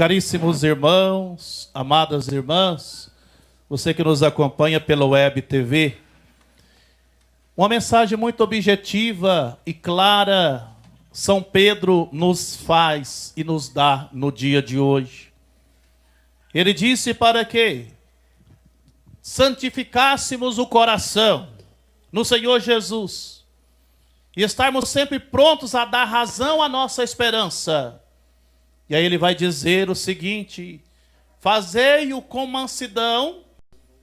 Caríssimos irmãos, amadas irmãs, você que nos acompanha pela Web TV, uma mensagem muito objetiva e clara São Pedro nos faz e nos dá no dia de hoje. Ele disse para que santificássemos o coração no Senhor Jesus e estarmos sempre prontos a dar razão à nossa esperança. E aí ele vai dizer o seguinte: fazei-o com mansidão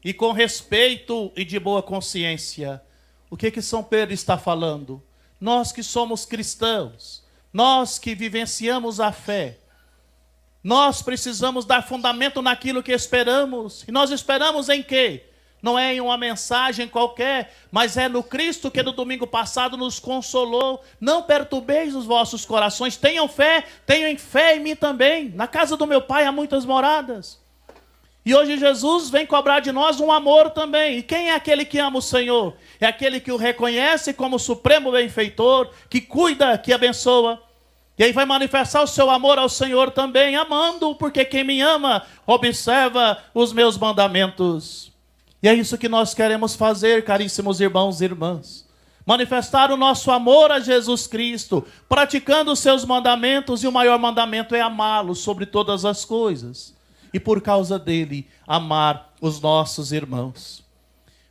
e com respeito e de boa consciência. O que São Pedro está falando? Nós que somos cristãos, nós que vivenciamos a fé, nós precisamos dar fundamento naquilo que esperamos. E nós esperamos em quê? Não é em uma mensagem qualquer, mas é no Cristo que no domingo passado nos consolou. Não perturbeis os vossos corações, tenham fé em mim também. Na casa do meu Pai há muitas moradas. E hoje Jesus vem cobrar de nós um amor também. E quem é aquele que ama o Senhor? É aquele que o reconhece como supremo benfeitor, que cuida, que abençoa. E aí vai manifestar o seu amor ao Senhor também, amando, porque quem me ama observa os meus mandamentos. E é isso que nós queremos fazer, caríssimos irmãos e irmãs. Manifestar o nosso amor a Jesus Cristo, praticando os seus mandamentos, e o maior mandamento é amá-lo sobre todas as coisas. E por causa dele, amar os nossos irmãos.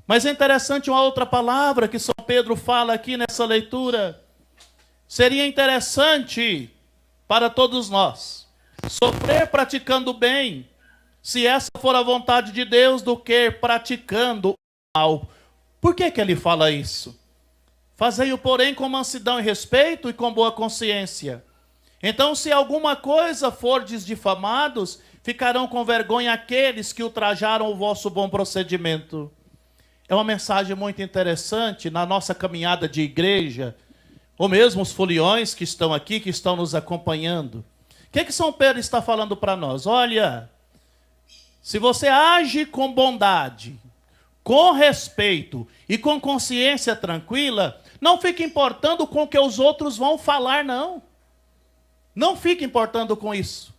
Mas é interessante uma outra palavra que São Pedro fala aqui nessa leitura. Seria interessante para todos nós sofrer praticando o bem, se essa for a vontade de Deus, do que praticando o mal. Por que ele fala isso? Fazei-o, porém, com mansidão e respeito e com boa consciência. Então, se alguma coisa fordes difamados, ficarão com vergonha aqueles que ultrajaram o vosso bom procedimento. É uma mensagem muito interessante na nossa caminhada de igreja, ou mesmo os foliões que estão aqui, que estão nos acompanhando. O que São Pedro está falando para nós? Olha, se você age com bondade, com respeito e com consciência tranquila, não fique importando com o que os outros vão falar, não. Não fique importando com isso.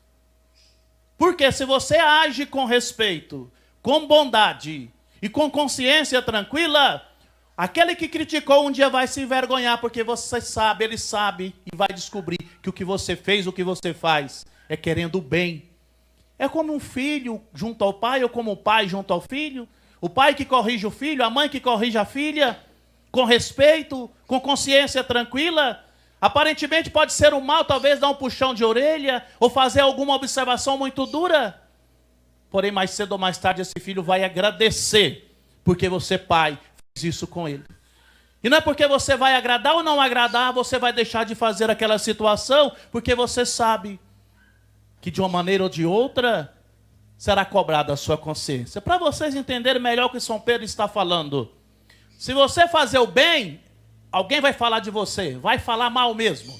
Porque se você age com respeito, com bondade e com consciência tranquila, aquele que criticou um dia vai se envergonhar, porque você sabe, ele sabe, e vai descobrir que o que você fez, o que você faz, é querendo o bem. É como um filho junto ao pai, ou como um pai junto ao filho. O pai que corrige o filho, a mãe que corrige a filha, com respeito, com consciência tranquila. Aparentemente pode ser um mal, talvez dar um puxão de orelha, ou fazer alguma observação muito dura. Porém, mais cedo ou mais tarde, esse filho vai agradecer, porque você, pai, fez isso com ele. E não é porque você vai agradar ou não agradar, você vai deixar de fazer aquela situação, porque você sabe que de uma maneira ou de outra será cobrada a sua consciência. Para vocês entenderem melhor o que São Pedro está falando, se você fazer o bem, alguém vai falar de você, vai falar mal mesmo.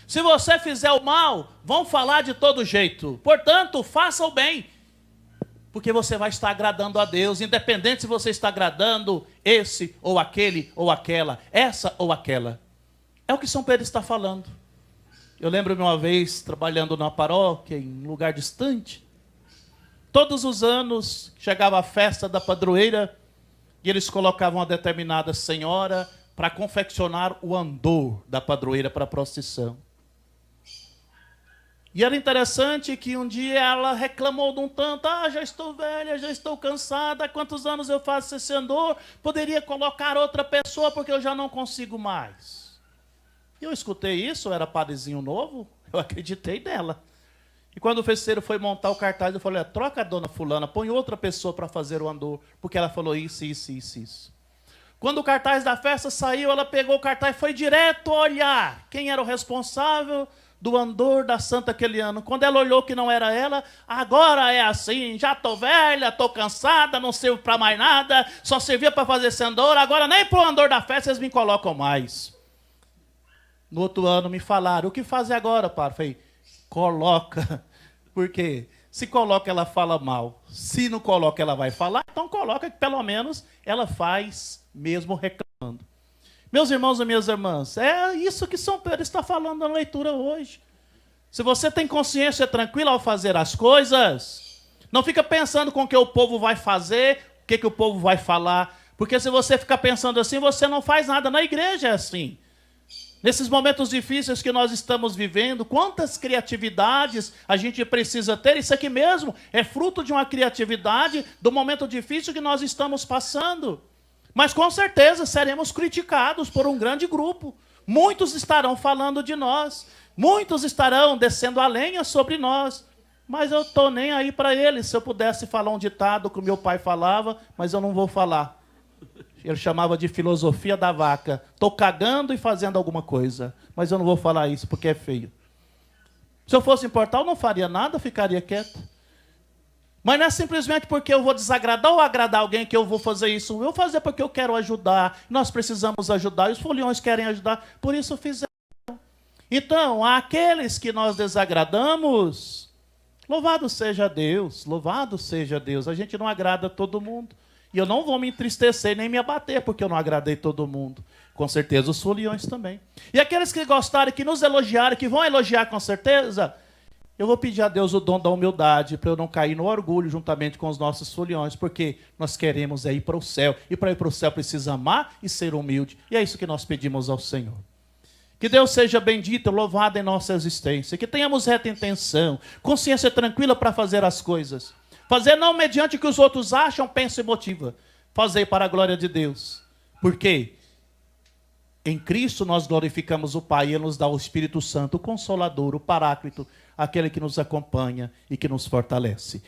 Se você fizer o mal, vão falar de todo jeito. Portanto, faça o bem, porque você vai estar agradando a Deus, independente se você está agradando esse ou aquele ou aquela, essa ou aquela. É o que São Pedro está falando. Eu lembro-me uma vez, trabalhando na paróquia, em um lugar distante, todos os anos chegava a festa da padroeira e eles colocavam uma determinada senhora para confeccionar o andor da padroeira para a procissão. E era interessante que um dia ela reclamou de um tanto: já estou velha, já estou cansada, há quantos anos eu faço esse andor? Poderia colocar outra pessoa porque eu já não consigo mais. E eu escutei isso, eu era padrezinho novo, eu acreditei nela. E quando o festeiro foi montar o cartaz, eu falei: troca a dona fulana, põe outra pessoa para fazer o andor, porque ela falou isso, isso, isso, isso. Quando o cartaz da festa saiu, ela pegou o cartaz e foi direto olhar quem era o responsável do andor da Santa aquele ano. Quando ela olhou que não era ela: agora é assim, já estou velha, estou cansada, não sirvo para mais nada, só servia para fazer esse andor, agora nem para o andor da festa eles me colocam mais. No outro ano me falaram: o que fazer agora, padre? Eu falei: coloca. Porque se coloca, ela fala mal. Se não coloca, ela vai falar. Então coloca, que pelo menos ela faz mesmo reclamando. Meus irmãos e minhas irmãs, é isso que São Pedro está falando na leitura hoje. Se você tem consciência tranquila ao fazer as coisas, não fica pensando com o que o povo vai fazer, o que o povo vai falar. Porque se você ficar pensando assim, você não faz nada. Na igreja é assim. Nesses momentos difíceis que nós estamos vivendo, quantas criatividades a gente precisa ter. Isso aqui mesmo é fruto de uma criatividade do momento difícil que nós estamos passando. Mas com certeza seremos criticados por um grande grupo. Muitos estarão falando de nós. Muitos estarão descendo a lenha sobre nós. Mas eu estou nem aí para eles. Se eu pudesse falar um ditado que o meu pai falava, mas eu não vou falar. Ele chamava de filosofia da vaca. Estou cagando e fazendo alguma coisa. Mas eu não vou falar isso porque é feio. Se eu fosse importar, eu não faria nada, ficaria quieto. Mas não é simplesmente porque eu vou desagradar ou agradar alguém que eu vou fazer isso. Eu vou fazer porque eu quero ajudar. Nós precisamos ajudar. E os foliões querem ajudar. Por isso fizeram. Então, aqueles que nós desagradamos, louvado seja Deus. Louvado seja Deus. A gente não agrada todo mundo. E eu não vou me entristecer nem me abater porque eu não agradei todo mundo. Com certeza os foliões também. E aqueles que gostarem, que nos elogiarem, que vão elogiar com certeza, eu vou pedir a Deus o dom da humildade para eu não cair no orgulho juntamente com os nossos foliões, porque nós queremos ir para o céu. E para ir para o céu precisa amar e ser humilde. E é isso que nós pedimos ao Senhor. Que Deus seja bendito, louvado em nossa existência. Que tenhamos reta intenção, consciência tranquila para fazer as coisas. Fazer não mediante o que os outros acham, pensam e motivam. Fazer para a glória de Deus. Por quê? Em Cristo nós glorificamos o Pai e Ele nos dá o Espírito Santo, o Consolador, o Paráclito, aquele que nos acompanha e que nos fortalece.